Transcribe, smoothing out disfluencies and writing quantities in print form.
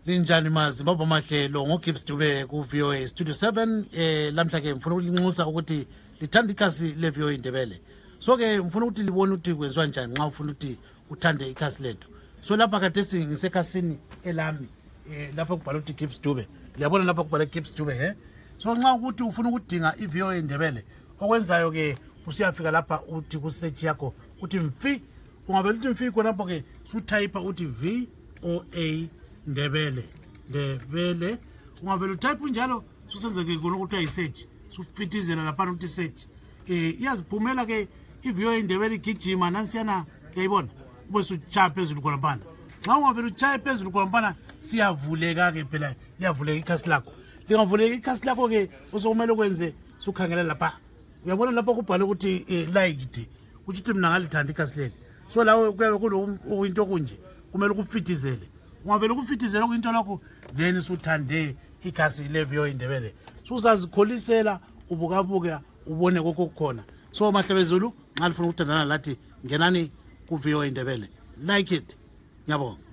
Linjani maZimbabwe mahlelo ngoGibbs Dube ku VOA Studio 7 lamhla ke mfuna ukunxusa ukuthi lithanda ikhasi leVOA Ndebele. So ke mfuna ukuthi libone ukuthi kwenziwa njani nxa ufuna ukuthi uthande ikhasi lethu. So lapha kade ngisekhasini elami lapha kubhala ukuthi Gibbs Dube. Liyabona lapha kubhala Gibbs Dube So nxa ukuthi ufuna ukudinga iVOA Ndebele okwenzayo ke usiyafika lapha uthi ku search yakho uthi mfi ungavela uthi mfi khona lapho ke sutype uthi VOA Ndebele ungavela utype njalo susenzeke khona ukuthi ayisearch sufitizela lapha uthi search iyaziphumela ke iVOA Ndebele igijima nansiyana uyayibona ube sutype phezulu khona phana nxa ungavela utype phezulu khona phana siyavuleka ke phela iyavuleka ikhasi lakho lingavuleka ikhasi lakho ke usokumele ukwenze sukhangela lapha uyabona lapha kubhala ukuthi like ukuthi mina ngalithanda ikhasi leli so lawe kuyabe kulento kunje kumele ukufitizele ungavela ukufitizela into lakho then suthande ikhasi leVOA Ndebele susazikholisela ubukabuka ubone konke okukhona so mahlabezulu nxa lifuna ukuthandana lathi ngenani ku VOA Ndebele like it ngiyabonga.